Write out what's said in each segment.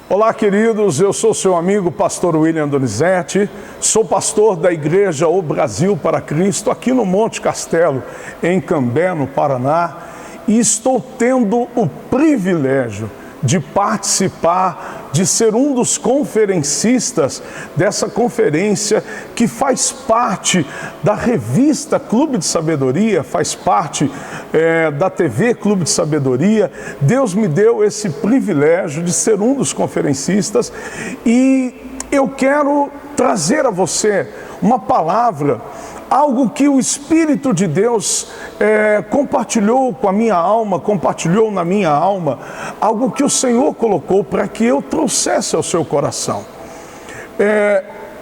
Olá, queridos, eu sou seu amigo pastor William Donizete, sou pastor da igreja O Brasil para Cristo, aqui no Monte Castelo, em Cambé, no Paraná, e estou tendo o privilégio de participar, de ser um dos conferencistas dessa conferência que faz parte da revista Clube de Sabedoria, faz parte da TV Clube de Sabedoria. Deus me deu esse privilégio de ser um dos conferencistas e eu quero trazer a você uma palavra, algo que o Espírito de Deus compartilhou com a minha alma, compartilhou na minha alma, algo que o Senhor colocou para que eu trouxesse ao seu coração.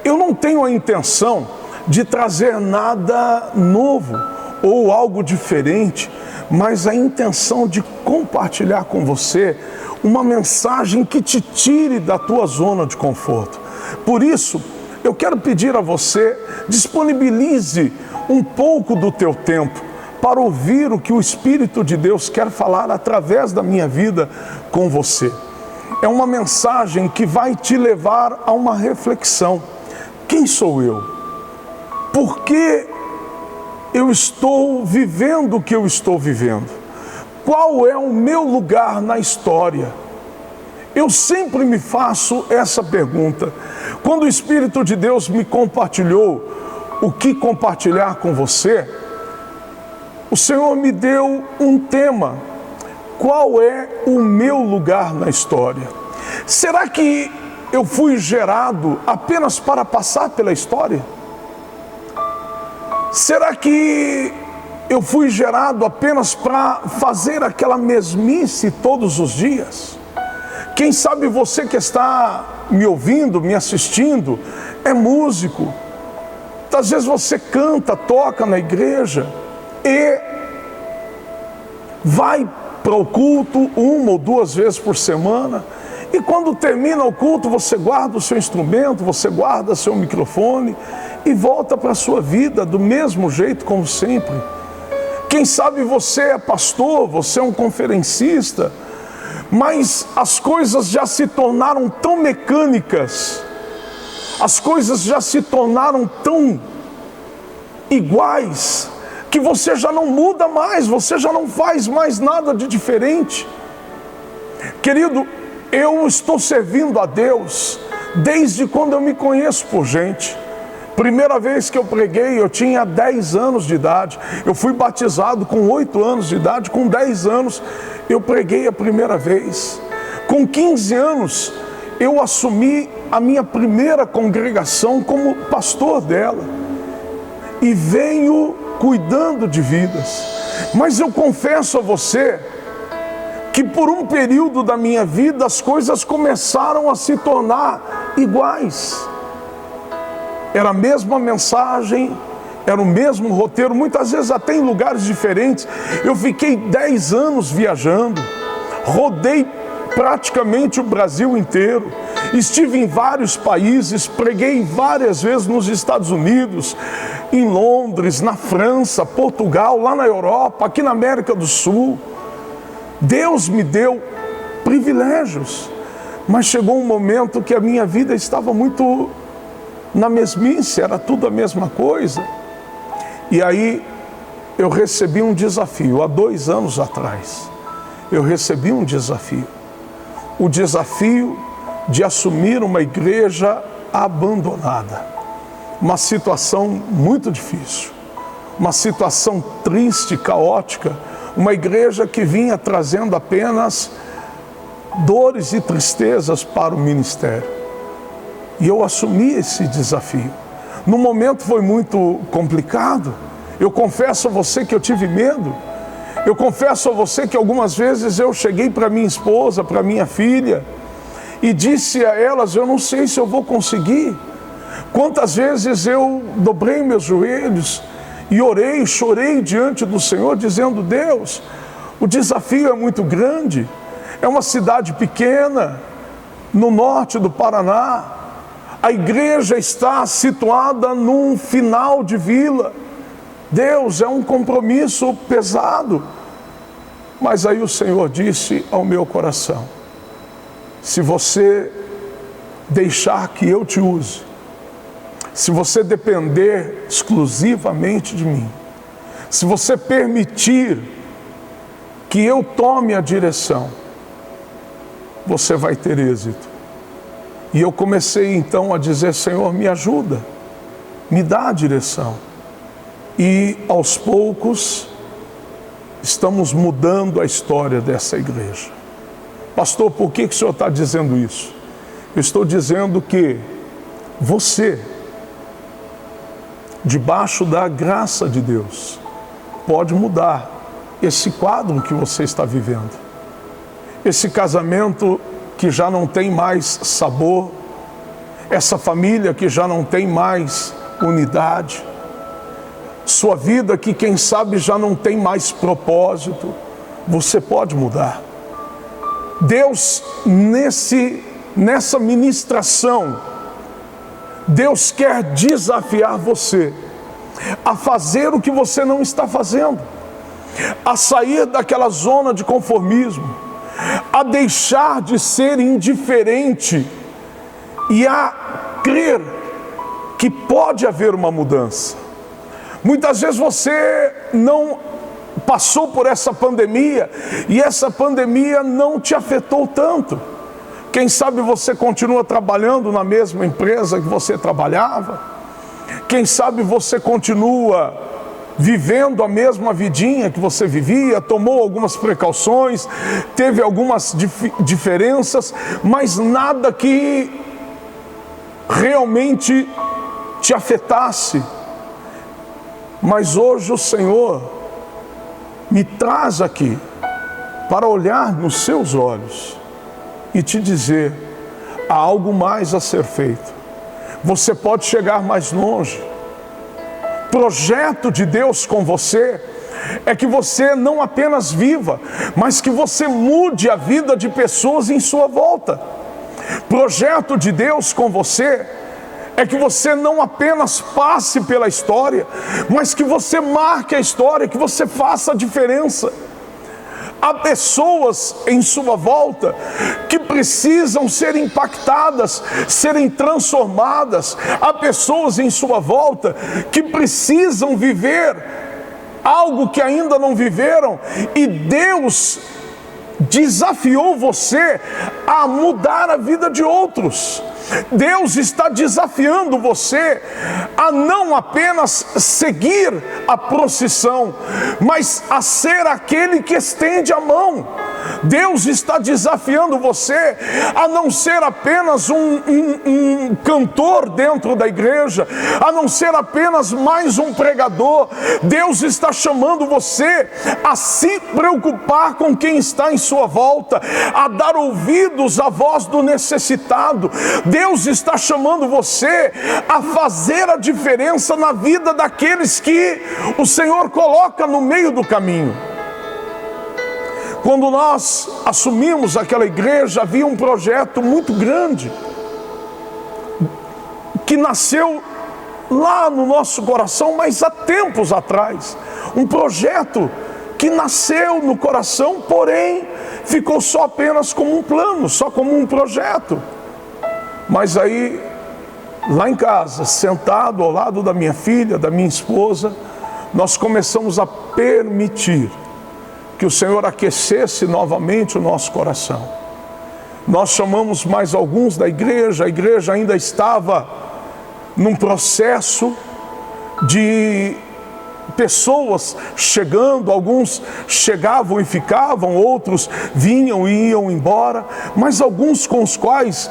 Eu não tenho a intenção de trazer nada novo ou algo diferente, mas a intenção de compartilhar com você uma mensagem que te tire da tua zona de conforto. Por isso, eu quero pedir a você, disponibilize um pouco do teu tempo para ouvir o que o Espírito de Deus quer falar através da minha vida com você. É uma mensagem que vai te levar a uma reflexão. Quem sou eu? Por que eu estou vivendo o que eu estou vivendo? Qual é o meu lugar na história? Eu sempre me faço essa pergunta. Quando o Espírito de Deus me compartilhou o que compartilhar com você, o Senhor me deu um tema. Qual é o meu lugar na história? Será que eu fui gerado apenas para passar pela história? Será que eu fui gerado apenas para fazer aquela mesmice todos os dias? Quem sabe você que está me ouvindo, me assistindo, é músico. Às vezes você canta, toca na igreja e vai para o culto 1 ou 2 vezes por semana. E quando termina o culto, você guarda o seu instrumento, você guarda seu microfone e volta para a sua vida do mesmo jeito como sempre. Quem sabe você é pastor, você é um conferencista, mas as coisas já se tornaram tão mecânicas, as coisas já se tornaram tão iguais, que você já não muda mais, você já não faz mais nada de diferente. Querido, eu estou servindo a Deus desde quando eu me conheço por gente. Primeira vez que eu preguei, eu tinha 10 anos de idade. Eu fui batizado com 8 anos de idade. Com 10 anos, eu preguei a primeira vez. Com 15 anos, eu assumi a minha primeira congregação como pastor dela. E venho cuidando de vidas. Mas eu confesso a você que por um período da minha vida, as coisas começaram a se tornar iguais. Era a mesma mensagem, era o mesmo roteiro, muitas vezes até em lugares diferentes. Eu fiquei 10 anos viajando, rodei praticamente o Brasil inteiro, estive em vários países, preguei várias vezes nos Estados Unidos, em Londres, na França, Portugal, lá na Europa, aqui na América do Sul. Deus me deu privilégios, mas chegou um momento que a minha vida estava muito na mesmice, era tudo a mesma coisa. E aí eu recebi um desafio, há 2 anos atrás, eu recebi um desafio. O desafio de assumir uma igreja abandonada. Uma situação muito difícil, uma situação triste, caótica, uma igreja que vinha trazendo apenas dores e tristezas para o ministério. E eu assumi esse desafio. No momento foi muito complicado. Eu confesso a você que eu tive medo. Eu confesso a você que algumas vezes eu cheguei para minha esposa, para minha filha, e disse a elas, eu não sei se eu vou conseguir. Quantas vezes eu dobrei meus joelhos e orei, chorei diante do Senhor, dizendo, Deus, o desafio é muito grande. É uma cidade pequena, no norte do Paraná. A igreja está situada num final de vila. Deus, é um compromisso pesado. Mas aí o Senhor disse ao meu coração, se você deixar que eu te use, se você depender exclusivamente de mim, se você permitir que eu tome a direção, você vai ter êxito. E eu comecei então a dizer: Senhor, me ajuda, me dá a direção. E aos poucos estamos mudando a história dessa igreja. Pastor, por que o senhor está dizendo isso? Eu estou dizendo que você, debaixo da graça de Deus, pode mudar esse quadro que você está vivendo. Esse casamento que já não tem mais sabor, essa família que já não tem mais unidade, sua vida que quem sabe já não tem mais propósito, você pode mudar. Deus, nessa ministração, Deus quer desafiar você a fazer o que você não está fazendo, a sair daquela zona de conformismo, a deixar de ser indiferente e a crer que pode haver uma mudança. Muitas vezes você não passou por essa pandemia e essa pandemia não te afetou tanto. Quem sabe você continua trabalhando na mesma empresa que você trabalhava. Quem sabe você continua vivendo a mesma vidinha que você vivia, tomou algumas precauções, teve algumas diferenças, mas nada que realmente te afetasse. Mas hoje o Senhor me traz aqui para olhar nos seus olhos e te dizer: há algo mais a ser feito. Você pode chegar mais longe. Projeto de Deus com você é que você não apenas viva, mas que você mude a vida de pessoas em sua volta. Projeto de Deus com você é que você não apenas passe pela história, mas que você marque a história, que você faça a diferença. Há pessoas em sua volta que precisam ser impactadas, serem transformadas. Há pessoas em sua volta que precisam viver algo que ainda não viveram. E Deus desafiou você a mudar a vida de outros. Deus está desafiando você a não apenas seguir a procissão, mas a ser aquele que estende a mão. Deus está desafiando você a não ser apenas um cantor dentro da igreja, a não ser apenas mais um pregador. Deus está chamando você a se preocupar com quem está em sua volta, a dar ouvidos à voz do necessitado. Deus está chamando você a fazer a diferença na vida daqueles que o Senhor coloca no meio do caminho. Quando nós assumimos aquela igreja, havia um projeto muito grande que nasceu lá no nosso coração, mas há tempos atrás. Um projeto que nasceu no coração, porém ficou só apenas como um plano, só como um projeto. Mas aí, lá em casa, sentado ao lado da minha filha, da minha esposa, nós começamos a permitir que o Senhor aquecesse novamente o nosso coração. Nós chamamos mais alguns da igreja, a igreja ainda estava num processo de pessoas chegando, alguns chegavam e ficavam, outros vinham e iam embora, mas alguns com os quais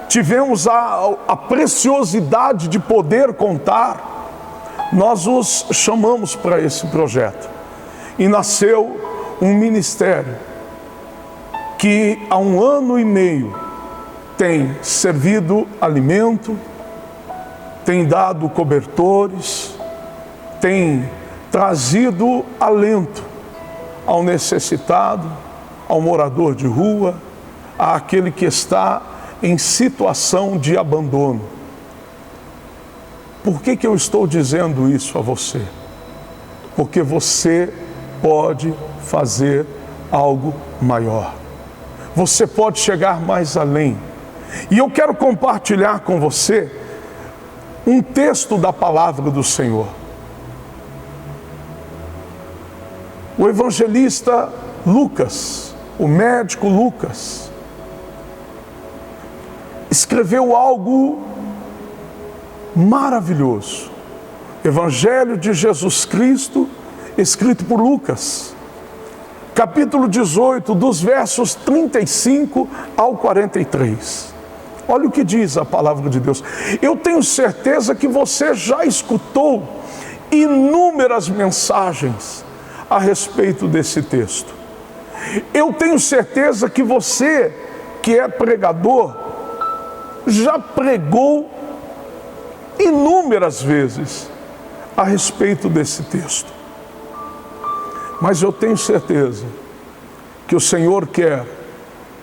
tivemos a preciosidade de poder contar, nós os chamamos para esse projeto. E nasceu um ministério que há 1 ano e meio tem servido alimento, tem dado cobertores, tem trazido alento ao necessitado, ao morador de rua, àquele que está em situação de abandono. Por que eu estou dizendo isso a você? Porque você pode fazer algo maior. você pode chegar mais além. E eu quero compartilhar com você um texto da palavra do Senhor. O evangelista Lucas, o médico Lucas, escreveu algo maravilhoso. Evangelho de Jesus Cristo, escrito por Lucas, capítulo 18, dos versos 35 ao 43. Olha o que diz a palavra de Deus. Eu tenho certeza que você já escutou inúmeras mensagens a respeito desse texto. Eu tenho certeza que você, que é pregador, já pregou inúmeras vezes a respeito desse texto. Mas eu tenho certeza que o Senhor quer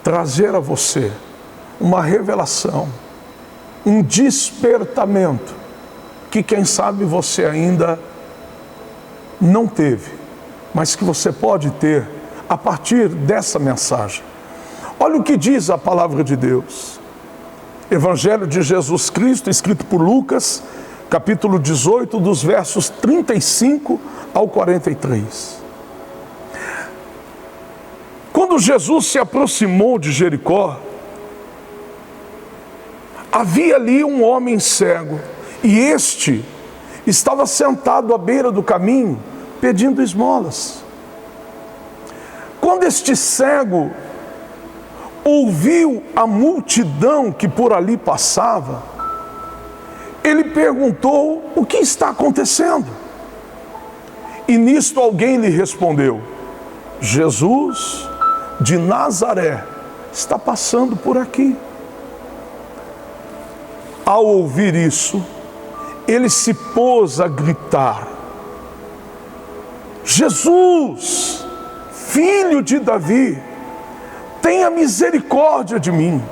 trazer a você uma revelação, um despertamento, que quem sabe você ainda não teve, mas que você pode ter a partir dessa mensagem. Olha o que diz a palavra de Deus. Evangelho de Jesus Cristo, escrito por Lucas, capítulo 18, dos versos 35 ao 43. Quando Jesus se aproximou de Jericó, havia ali um homem cego, e este estava sentado à beira do caminho, pedindo esmolas. Quando este cego ouviu a multidão que por ali passava, ele perguntou: o que está acontecendo? E nisto alguém lhe respondeu: Jesus de Nazaré está passando por aqui. Ao ouvir isso, ele se pôs a gritar: Jesus, filho de Davi, tenha misericórdia de mim.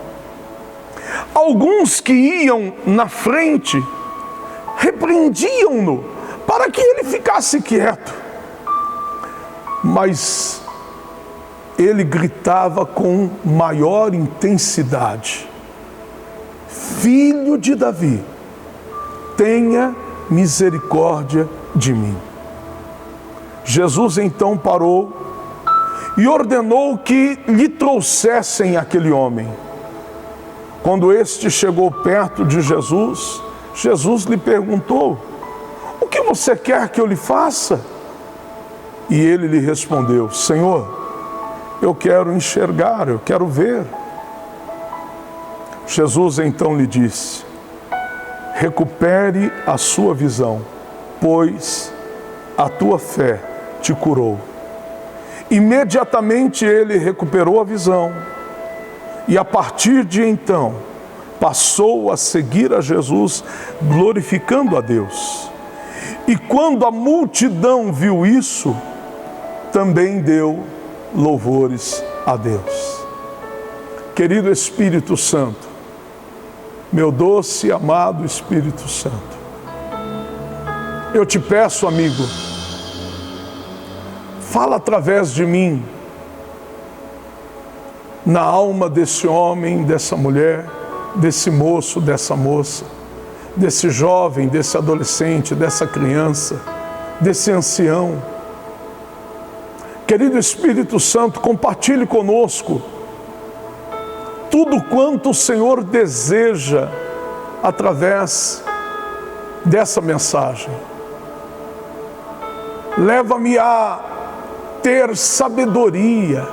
Alguns que iam na frente repreendiam-no para que ele ficasse quieto. Mas ele gritava com maior intensidade: Filho de Davi, tenha misericórdia de mim. Jesus então parou e ordenou que lhe trouxessem aquele homem. Quando este chegou perto de Jesus, Jesus lhe perguntou: o que você quer que eu lhe faça? E ele lhe respondeu: Senhor, eu quero enxergar, eu quero ver. Jesus então lhe disse: recupere a sua visão, pois a tua fé te curou. Imediatamente ele recuperou a visão e a partir de então passou a seguir a Jesus, glorificando a Deus. E quando a multidão viu isso, também deu louvores a Deus. Querido Espírito Santo, meu doce e amado Espírito Santo, eu te peço, amigo, fala através de mim na alma desse homem, dessa mulher, desse moço, dessa moça, desse jovem, desse adolescente, dessa criança, desse ancião. Querido Espírito Santo, compartilhe conosco tudo quanto o Senhor deseja através dessa mensagem. Leva-me a ter sabedoria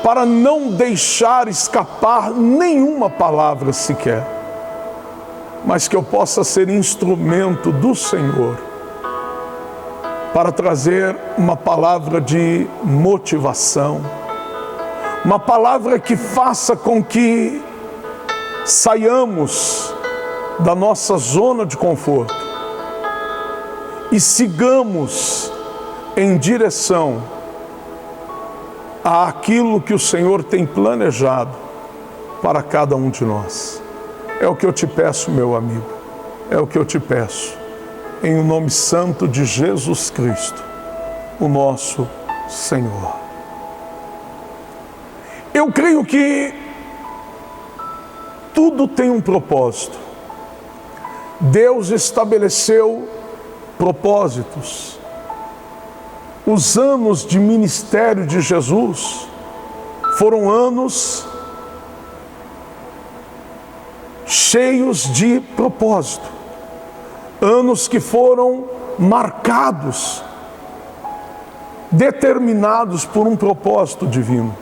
para não deixar escapar nenhuma palavra sequer, mas que eu possa ser instrumento do Senhor para trazer uma palavra de motivação, uma palavra que faça com que saiamos da nossa zona de conforto e sigamos em direção àquilo que o Senhor tem planejado para cada um de nós. É o que eu te peço, meu amigo, é o que eu te peço, em o nome santo de Jesus Cristo, o nosso Senhor. Eu creio que tudo tem um propósito. Deus estabeleceu propósitos. Os anos de ministério de Jesus foram anos cheios de propósito. Anos que foram marcados, determinados por um propósito divino.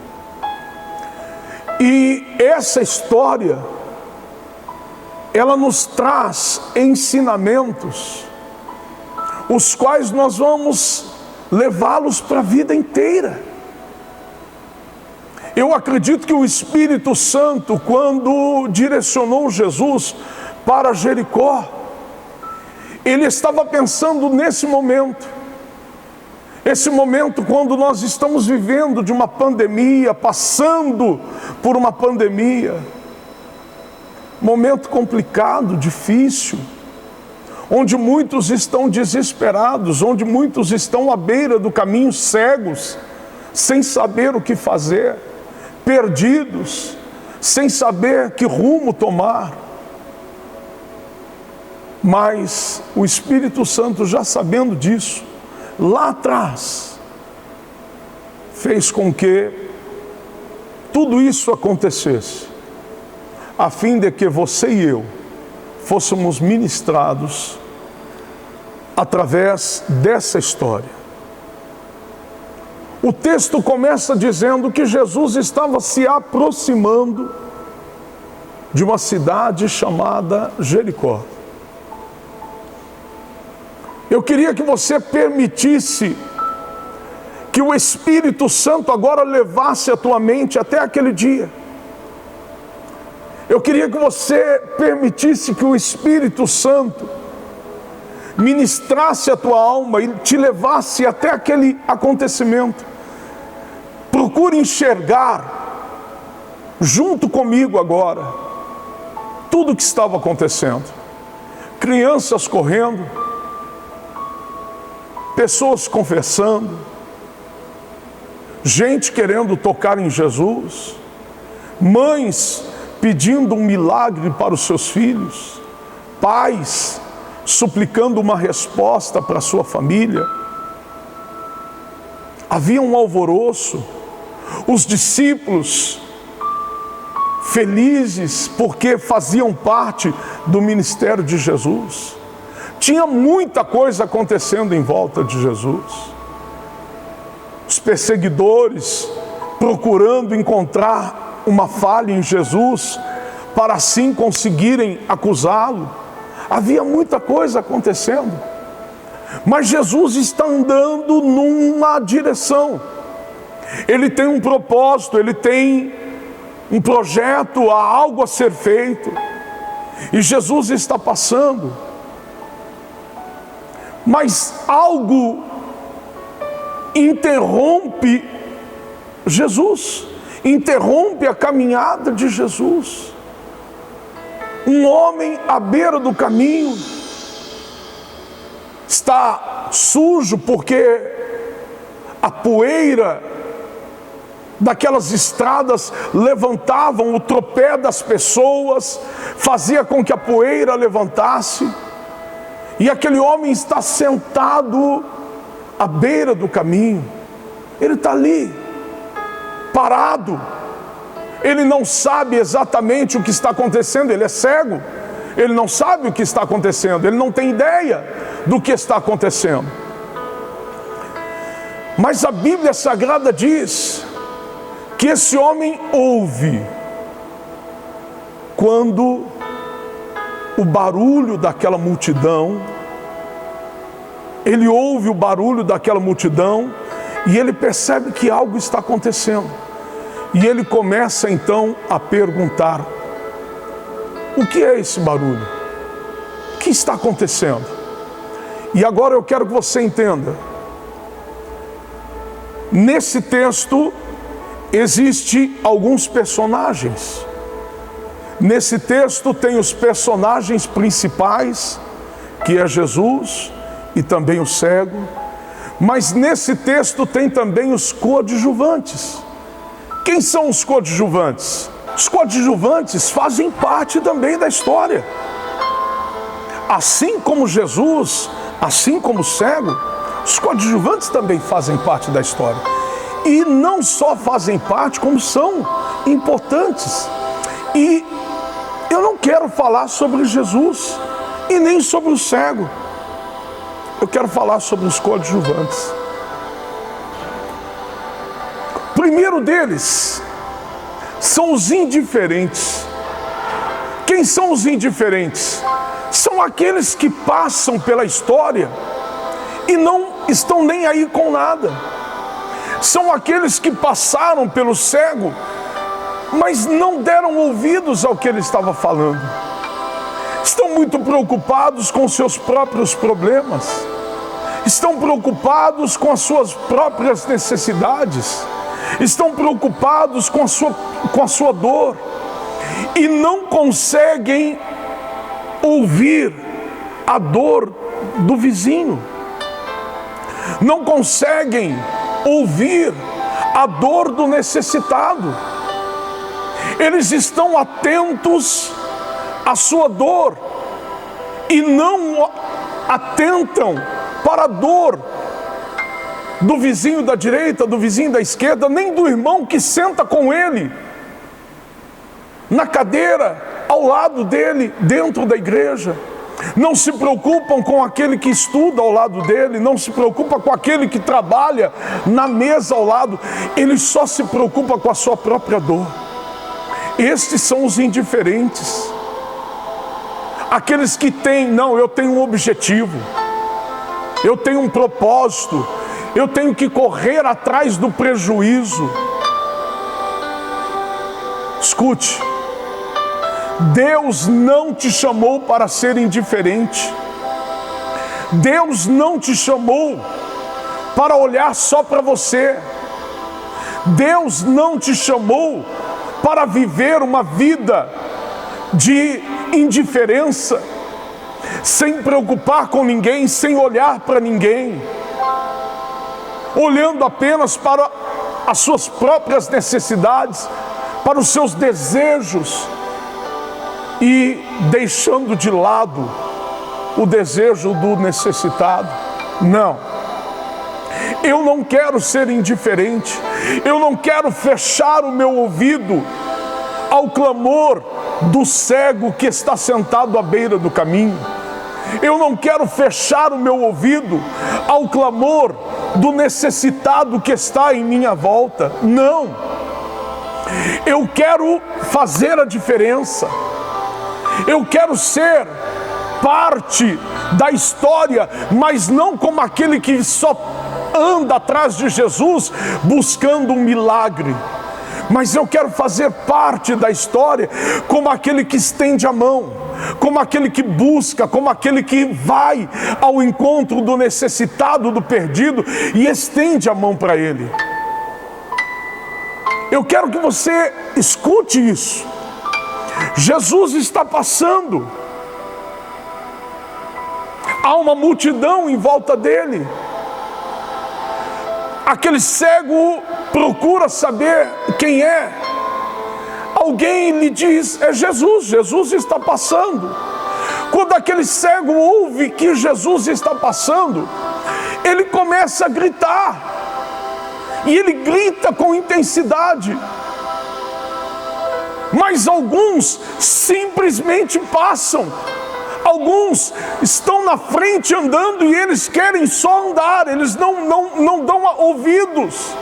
E essa história, ela nos traz ensinamentos, os quais nós vamos levá-los para a vida inteira. Eu acredito que o Espírito Santo, quando direcionou Jesus para Jericó, ele estava pensando nesse momento. Esse momento quando nós estamos vivendo de uma pandemia, passando por uma pandemia. Momento complicado, difícil, onde muitos estão desesperados, onde muitos estão à beira do caminho, cegos, sem saber o que fazer, perdidos, sem saber que rumo tomar. Mas o Espírito Santo, já sabendo disso, lá atrás, fez com que tudo isso acontecesse, a fim de que você e eu fôssemos ministrados através dessa história. O texto começa dizendo que Jesus estava se aproximando de uma cidade chamada Jericó. Eu queria que você permitisse que o Espírito Santo agora levasse a tua mente até aquele dia. Eu queria que você permitisse que o Espírito Santo ministrasse a tua alma e te levasse até aquele acontecimento. Procure enxergar, junto comigo agora, tudo o que estava acontecendo. Crianças correndo, pessoas confessando, gente querendo tocar em Jesus, mães pedindo um milagre para os seus filhos, pais suplicando uma resposta para a sua família. Havia um alvoroço, os discípulos felizes porque faziam parte do ministério de Jesus. Tinha muita coisa acontecendo em volta de Jesus. Os perseguidores procurando encontrar uma falha em Jesus para assim conseguirem acusá-lo. Havia muita coisa acontecendo. Mas Jesus está andando numa direção. Ele tem um propósito, ele tem um projeto, há algo a ser feito. E Jesus está passando. Mas algo interrompe Jesus, interrompe a caminhada de Jesus. Um homem à beira do caminho está sujo porque a poeira daquelas estradas levantavam o tropé das pessoas, fazia com que a poeira levantasse. E aquele homem está sentado à beira do caminho. Ele está ali, parado. Ele não sabe exatamente o que está acontecendo, ele é cego. Ele não sabe o que está acontecendo, ele não tem ideia do que está acontecendo. Mas a Bíblia Sagrada diz que esse homem ouve quando o barulho daquela multidão, ele ouve o barulho daquela multidão e ele percebe que algo está acontecendo. E ele começa então a perguntar: o que é esse barulho? O que está acontecendo? E agora eu quero que você entenda. Nesse texto existem alguns personagens. Nesse texto tem os personagens principais, que é Jesus e também o cego. Mas nesse texto tem também os coadjuvantes, Quem são os coadjuvantes? Os coadjuvantes fazem parte também da história. Assim como Jesus, assim como o cego, os coadjuvantes também fazem parte da história. E não só fazem parte, como são importantes. E eu não quero falar sobre Jesus e nem sobre o cego. Eu quero falar sobre os coadjuvantes. O primeiro deles são os indiferentes. Quem são os indiferentes? São aqueles que passam pela história e não estão nem aí com nada. São aqueles que passaram pelo cego, mas não deram ouvidos ao que ele estava falando. Estão muito preocupados com seus próprios problemas. Estão preocupados com as suas próprias necessidades. Estão preocupados com a sua dor. E não conseguem ouvir a dor do vizinho. Não conseguem ouvir a dor do necessitado. Eles estão atentos à sua dor e não atentam para a dor do vizinho da direita, do vizinho da esquerda, nem do irmão que senta com ele na cadeira ao lado dele dentro da igreja. Não se preocupam com aquele que estuda ao lado dele, não se preocupa com aquele que trabalha na mesa ao lado. Ele só se preocupa com a sua própria dor. Estes são os indiferentes. Aqueles que têm, não, eu tenho um objetivo, eu tenho um propósito, eu tenho que correr atrás do prejuízo. Escute, Deus não te chamou para ser indiferente. Deus não te chamou para olhar só para você. Deus não te chamou para viver uma vida de indiferença, sem preocupar com ninguém, sem olhar para ninguém, olhando apenas para as suas próprias necessidades, para os seus desejos, e deixando de lado o desejo do necessitado. Não, eu não quero ser indiferente, eu não quero fechar o meu ouvido ao clamor do cego que está sentado à beira do caminho. Eu não quero fechar o meu ouvido ao clamor do necessitado que está em minha volta. Não, eu quero fazer a diferença. Eu quero ser parte da história, mas não como aquele que só anda atrás de Jesus buscando um milagre. Mas eu quero fazer parte da história como aquele que estende a mão, como aquele que busca, como aquele que vai ao encontro do necessitado, do perdido, e estende a mão para ele. Eu quero que você escute isso. Jesus está passando. Há uma multidão em volta dele. Aquele cego procura saber quem é. Alguém lhe diz, é Jesus, Jesus está passando. Quando aquele cego ouve que Jesus está passando, ele começa a gritar. E ele grita com intensidade. Mas alguns simplesmente passam. Alguns estão na frente andando e eles querem só andar, eles não dão ouvidos.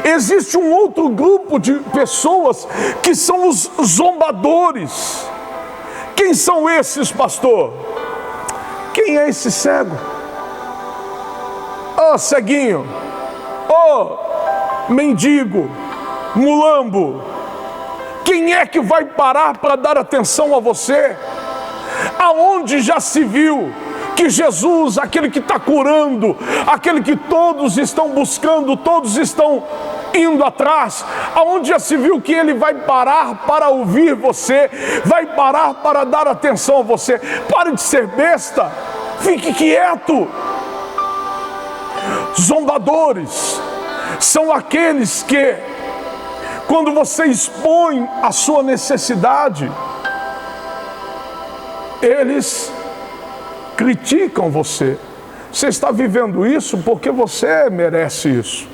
Existe um outro grupo de pessoas que são os zombadores. Quem são esses, pastor? Quem é esse cego? Ô ceguinho, ô mendigo, mulambo, quem é que vai parar para dar atenção a você? Aonde já se viu que Jesus, aquele que está curando, aquele que todos estão buscando, todos estão indo atrás, aonde já se viu que ele vai parar para ouvir você, vai parar para dar atenção a você? Pare de ser besta, fique quieto. Zombadores são aqueles que quando você expõe a sua necessidade, eles criticam você. Você está vivendo isso porque você merece isso.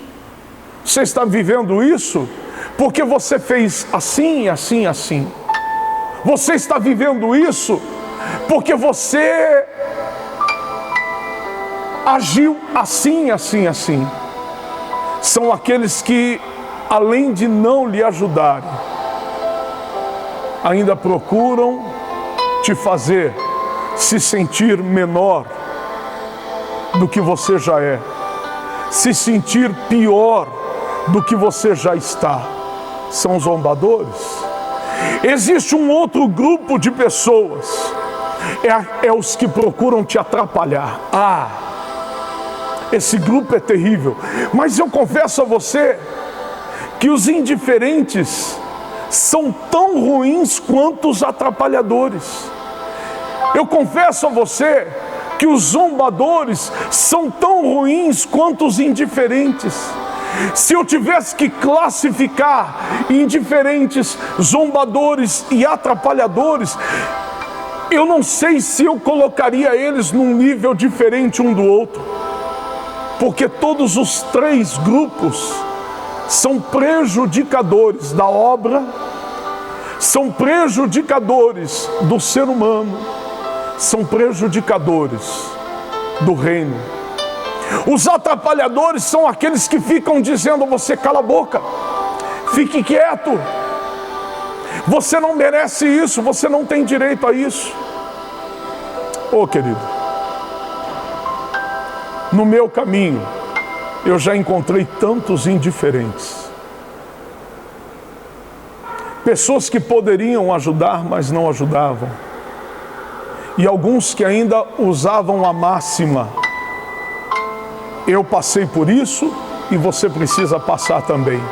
Você está vivendo isso porque você fez assim, assim, assim. Você está vivendo isso porque você agiu assim, assim, assim. São aqueles que, além de não lhe ajudarem, ainda procuram te fazer se sentir menor do que você já é, se sentir pior do que você já está. São zombadores. Existe um outro grupo de pessoas, é os que procuram te atrapalhar. Esse grupo é terrível. Mas eu confesso a você que os indiferentes são tão ruins quanto os atrapalhadores. Eu confesso a você que os zombadores são tão ruins quanto os indiferentes. Se eu tivesse que classificar indiferentes, zombadores e atrapalhadores, eu não sei se eu colocaria eles num nível diferente um do outro, porque todos os três grupos são prejudicadores da obra, são prejudicadores do ser humano, são prejudicadores do reino. Os atrapalhadores são aqueles que ficam dizendo a você: cala a boca, fique quieto, você não merece isso, você não tem direito a isso. Querido, no meu caminho eu já encontrei tantos indiferentes, pessoas que poderiam ajudar, mas não ajudavam, e alguns que ainda usavam a máxima: eu passei por isso e você precisa passar também.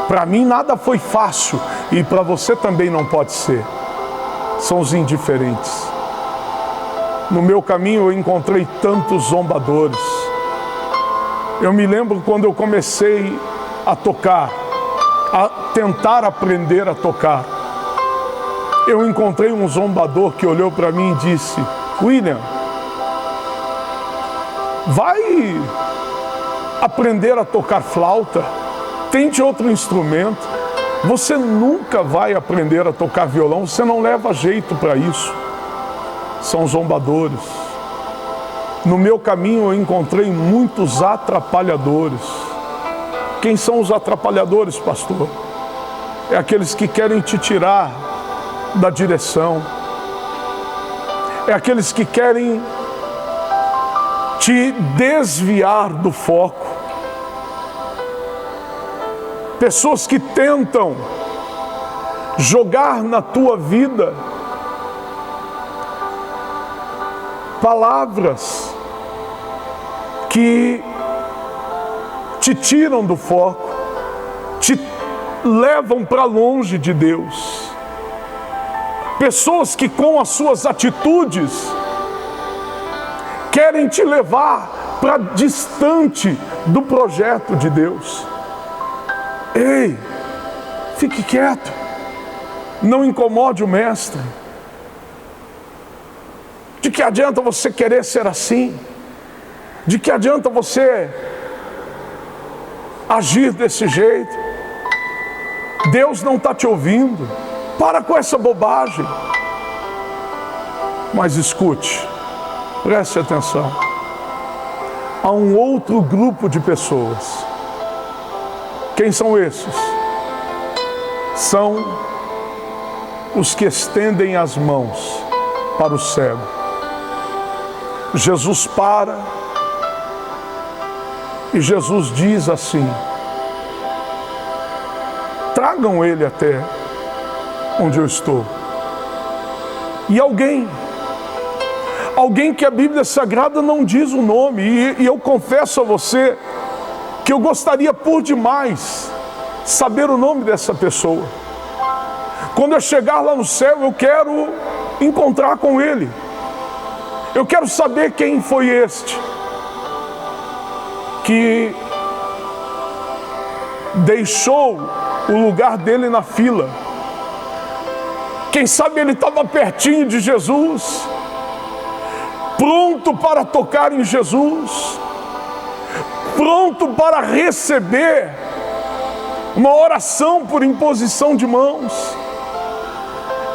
Para mim nada foi fácil e para você também não pode ser. São os indiferentes. No meu caminho eu encontrei tantos zombadores. Eu me lembro quando eu comecei a tocar, a tentar aprender a tocar. Eu encontrei um zombador que olhou para mim e disse: William, vai aprender a tocar flauta, tente outro instrumento. Você nunca vai aprender a tocar violão, você não leva jeito para isso. São zombadores. No meu caminho eu encontrei muitos atrapalhadores. Quem são os atrapalhadores, pastor? É aqueles que querem te tirar da direção. É aqueles que querem te desviar do foco. Pessoas que tentam jogar na tua vida palavras que te tiram do foco, te levam para longe de Deus. Pessoas que com as suas atitudes querem te levar para distante do projeto de Deus. Ei, fique quieto, não incomode o mestre. De que adianta você querer ser assim? De que adianta você agir desse jeito? Deus não está te ouvindo. Para com essa bobagem. Mas escute, preste atenção. Há um outro grupo de pessoas. Quem são esses? São os que estendem as mãos para o cego. Jesus para e Jesus diz assim: tragam ele até onde eu estou. E alguém que a Bíblia Sagrada não diz o nome, e eu confesso a você que eu gostaria por demais saber o nome dessa pessoa. Quando eu chegar lá no céu, eu quero encontrar com ele. Eu quero saber quem foi este que deixou o lugar dele na fila. Quem sabe ele estava pertinho de Jesus, pronto para tocar em Jesus, pronto para receber uma oração por imposição de mãos.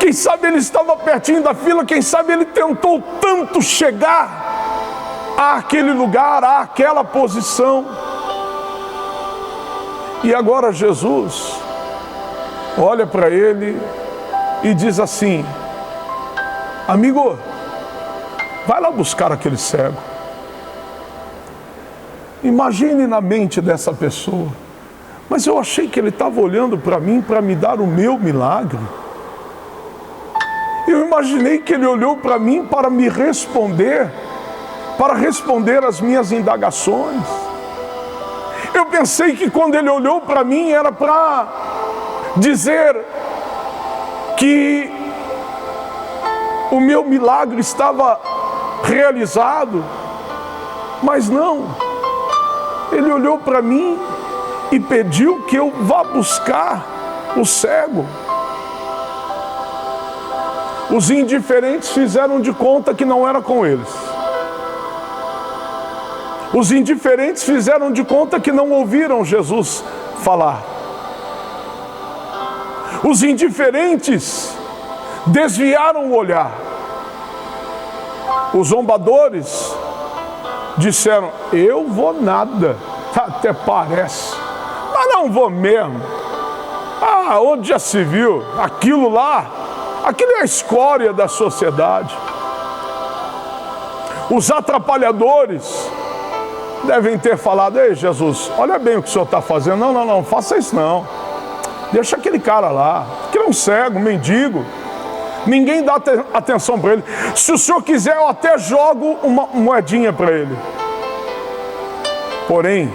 Quem sabe ele estava pertinho da fila, quem sabe ele tentou tanto chegar àquele lugar, àquela posição. E agora Jesus olha para ele e diz assim: amigo, vai lá buscar aquele cego. Imagine na mente dessa pessoa: mas eu achei que ele estava olhando para mim para me dar o meu milagre. Eu imaginei que ele olhou para mim para me responder, para responder às minhas indagações. Eu pensei que quando ele olhou para mim era para dizer que o meu milagre estava realizado, mas não. Ele olhou para mim e pediu que eu vá buscar o cego. Os indiferentes fizeram de conta que não era com eles. Os indiferentes fizeram de conta que não ouviram Jesus falar. Os indiferentes desviaram o olhar. Os zombadores disseram: eu vou nada, até parece, mas não vou mesmo. Ah, onde já se viu? Aquilo lá, aquilo é a escória da sociedade. Os atrapalhadores devem ter falado: ei, Jesus, olha bem o que o senhor está fazendo. Não, faça isso não. Deixa aquele cara lá, que é um cego, um mendigo. Ninguém dá atenção para ele. Se o senhor quiser, eu até jogo uma moedinha para ele. Porém,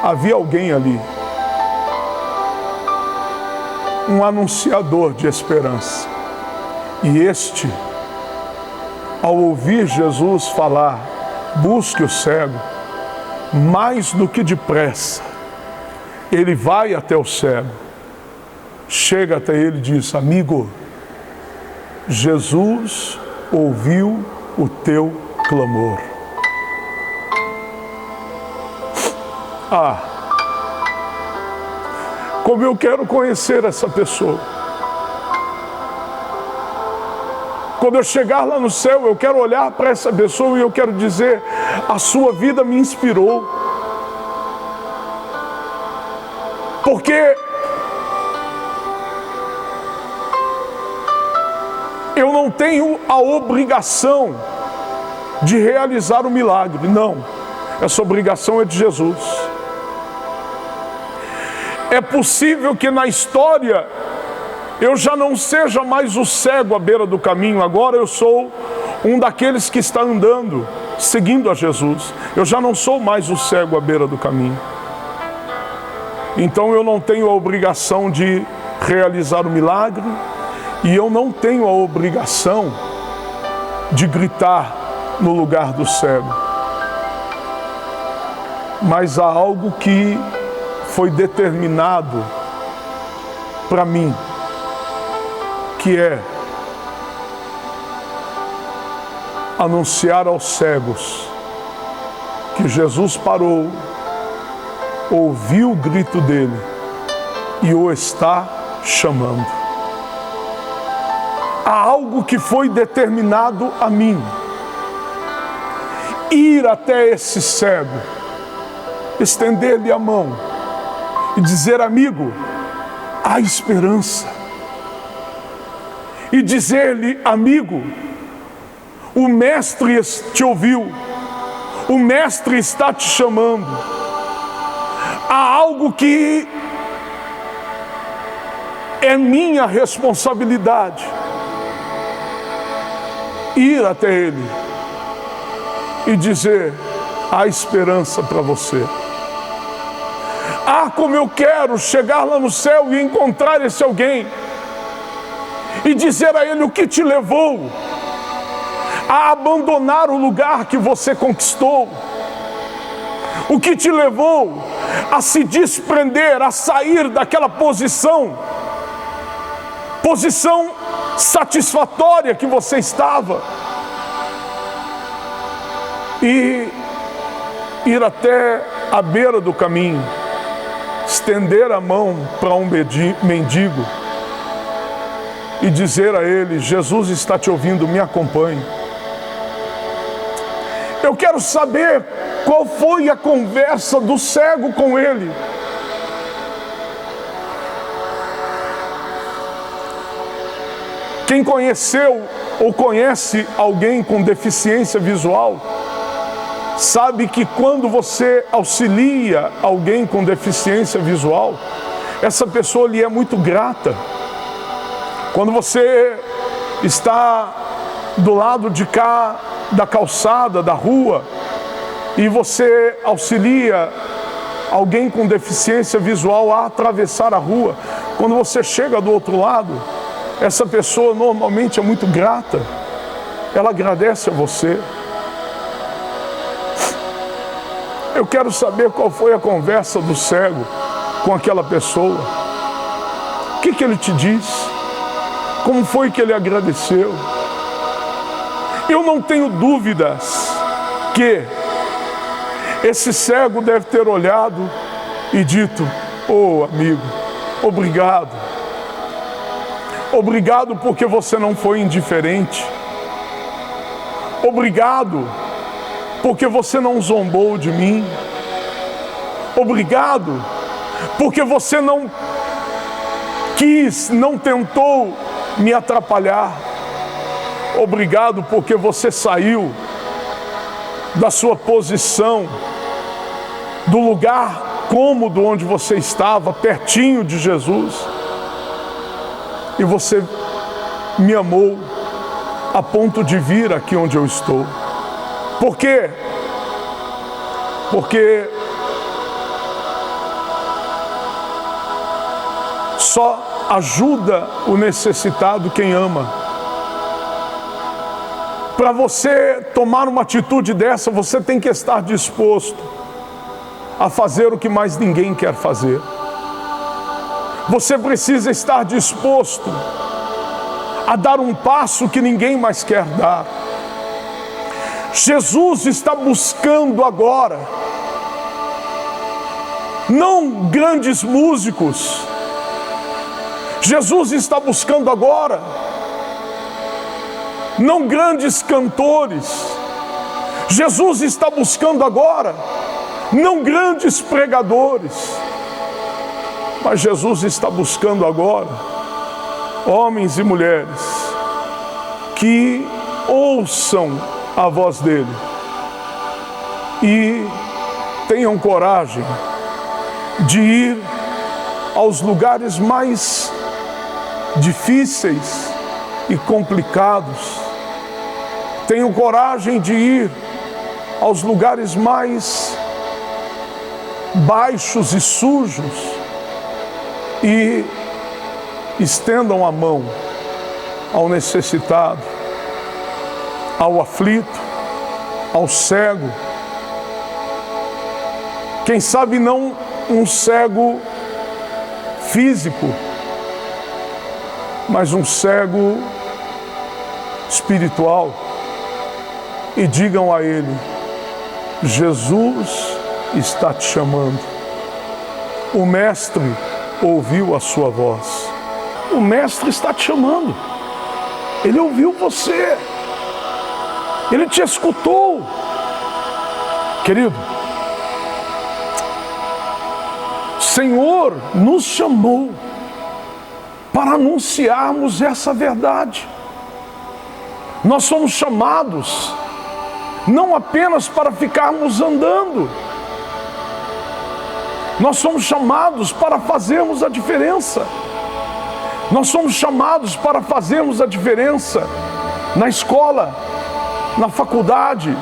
havia alguém ali, um anunciador de esperança. E este, ao ouvir Jesus falar: busque o cego, mais do que depressa, ele vai até o cego, chega até ele e diz: amigo, Jesus ouviu o teu clamor. Ah, como eu quero conhecer essa pessoa. Quando eu chegar lá no céu, eu quero olhar para essa pessoa e eu quero dizer: a sua vida me inspirou. Porque eu não tenho a obrigação de realizar o milagre, não. Essa obrigação é de Jesus. É possível que na história eu já não seja mais o cego à beira do caminho, agora eu sou um daqueles que está andando, seguindo a Jesus. Eu já não sou mais o cego à beira do caminho. Então eu não tenho a obrigação de realizar o milagre, e eu não tenho a obrigação de gritar no lugar do cego. Mas há algo que foi determinado para mim, que é anunciar aos cegos que Jesus parou, ouviu o grito dele e o está chamando. Há algo que foi determinado a mim: ir até esse cego, estender-lhe a mão e dizer: amigo, há esperança. E dizer-lhe: amigo, o mestre te ouviu, o mestre está te chamando. Há algo que é minha responsabilidade: ir até ele e dizer: há esperança para você. Ah, como eu quero chegar lá no céu e encontrar esse alguém e dizer a ele: o que te levou a abandonar o lugar que você conquistou? O que te levou a se desprender, a sair daquela posição satisfatória que você estava, e ir até a beira do caminho, estender a mão para um mendigo e dizer a ele: Jesus está te ouvindo, me acompanhe. Eu quero saber qual foi a conversa do cego com ele. Quem conheceu ou conhece alguém com deficiência visual, sabe que quando você auxilia alguém com deficiência visual, essa pessoa lhe é muito grata. Quando você está do lado de cá da calçada, da rua, e você auxilia alguém com deficiência visual a atravessar a rua, quando você chega do outro lado, essa pessoa normalmente é muito grata, ela agradece a você. Eu quero saber qual foi a conversa do cego com aquela pessoa. O que ele te disse? Como foi que ele agradeceu? Eu não tenho dúvidas que esse cego deve ter olhado e dito: "Oh, amigo, obrigado. Obrigado porque você não foi indiferente. Obrigado porque você não zombou de mim. Obrigado porque você não tentou me atrapalhar. Obrigado porque você saiu da sua posição, do lugar cômodo onde você estava, pertinho de Jesus, e você me amou a ponto de vir aqui onde eu estou." Por quê? Porque só ajuda o necessitado quem ama. Para você tomar uma atitude dessa, você tem que estar disposto a fazer o que mais ninguém quer fazer. Você precisa estar disposto a dar um passo que ninguém mais quer dar. Jesus está buscando agora, não grandes músicos. Jesus está buscando agora, não grandes cantores. Jesus está buscando agora, não grandes pregadores. Mas Jesus está buscando agora homens e mulheres que ouçam a voz dele e tenham coragem de ir aos lugares mais difíceis e complicados. Tenham coragem de ir aos lugares mais baixos e sujos e estendam a mão ao necessitado, ao aflito, ao cego. Quem sabe não um cego físico, mas um cego espiritual. E digam a ele: Jesus está te chamando. O Mestre ouviu a sua voz. O Mestre está te chamando. Ele ouviu você. Ele te escutou. Querido, o Senhor nos chamou para anunciarmos essa verdade. Nós somos chamados não apenas para ficarmos andando. Nós somos chamados para fazermos a diferença. Nós somos chamados para fazermos a diferença na escola, na faculdade,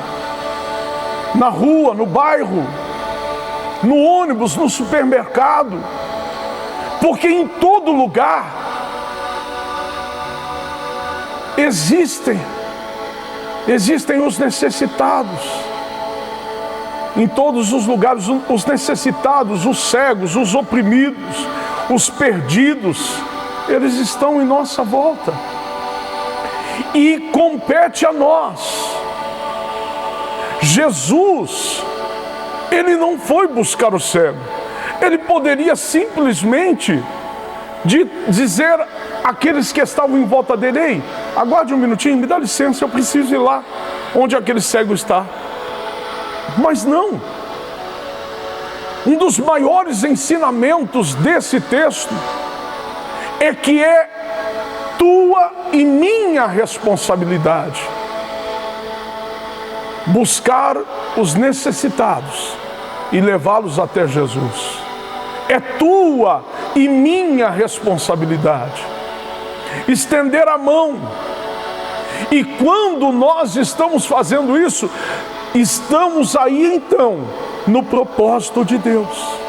na rua, no bairro, no ônibus, no supermercado. Porque em todo lugar existem os necessitados. em todos os lugares, os necessitados, os cegos, os oprimidos, os perdidos, eles estão em nossa volta. E compete a nós. Jesus, ele não foi buscar o cego. Ele poderia simplesmente dizer àqueles que estavam em volta dele: ei, aguarde um minutinho, me dá licença, eu preciso ir lá onde aquele cego está. Mas não. Um dos maiores ensinamentos desse texto é que é tua e minha responsabilidade buscar os necessitados e levá-los até Jesus. É tua e minha responsabilidade estender a mão. E quando nós estamos fazendo isso, estamos aí então no propósito de Deus.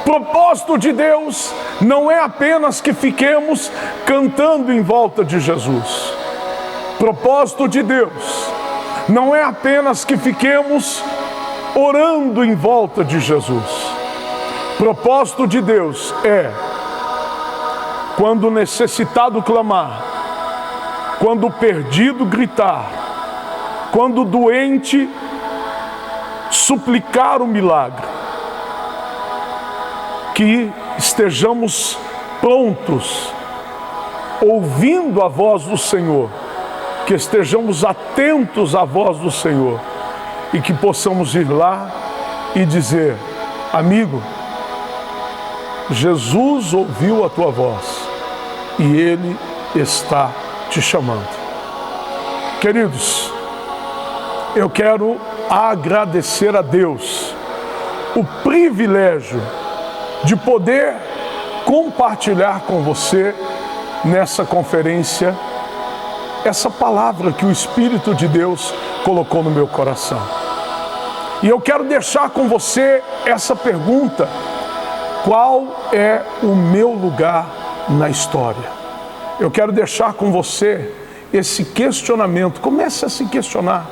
Propósito de Deus não é apenas que fiquemos cantando em volta de Jesus. Propósito de Deus não é apenas que fiquemos orando em volta de Jesus. Propósito de Deus é, quando o necessitado clamar, quando o perdido gritar, quando o doente suplicar o milagre, que estejamos prontos, ouvindo a voz do Senhor, que estejamos atentos à voz do Senhor e que possamos ir lá e dizer: amigo, Jesus ouviu a tua voz e Ele está te chamando. Queridos, eu quero agradecer a Deus o privilégio de poder compartilhar com você nessa conferência essa palavra que o Espírito de Deus colocou no meu coração. E eu quero deixar com você essa pergunta: qual é o meu lugar na história? Eu quero deixar com você esse questionamento. Comece a se questionar: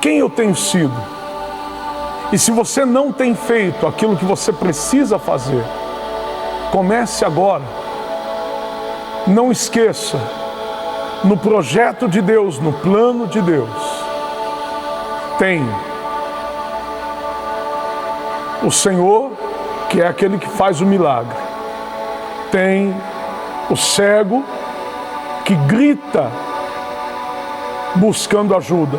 quem eu tenho sido? E se você não tem feito aquilo que você precisa fazer, comece agora. Não esqueça, no projeto de Deus, no plano de Deus, tem o Senhor, que é aquele que faz o milagre. Tem o cego que grita buscando ajuda.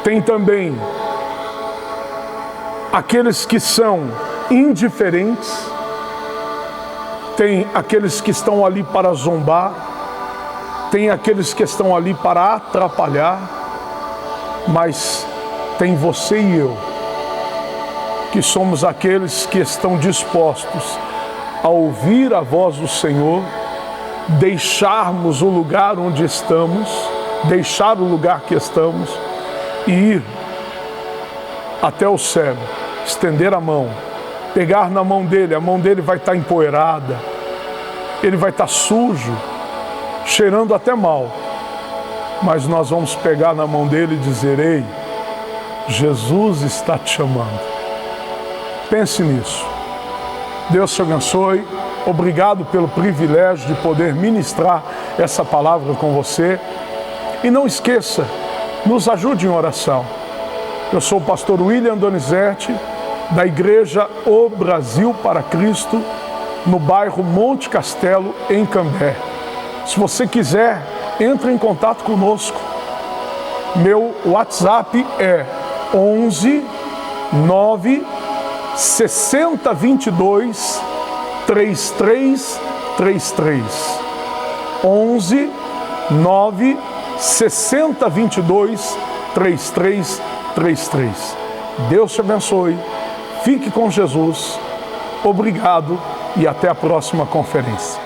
Tem também aqueles que são indiferentes. Tem aqueles que estão ali para zombar. Tem aqueles que estão ali para atrapalhar. Mas tem você e eu, que somos aqueles que estão dispostos a ouvir a voz do Senhor, deixarmos o lugar onde estamos, deixar o lugar que estamos e ir até o cego, estender a mão, pegar na mão dele. A mão dele vai estar empoeirada, ele vai estar sujo, cheirando até mal, mas nós vamos pegar na mão dele e dizer: ei, Jesus está te chamando. Pense nisso. Deus te abençoe. Obrigado pelo privilégio de poder ministrar essa palavra com você. E não esqueça, nos ajude em oração. Eu sou o pastor William Donizete, da Igreja O Brasil para Cristo, no bairro Monte Castelo, em Cambé. Se você quiser, entre em contato conosco. Meu WhatsApp é 11 9 60 22 3333. 11 9 60 22 3333. Deus te abençoe. Fique com Jesus. Obrigado e até a próxima conferência.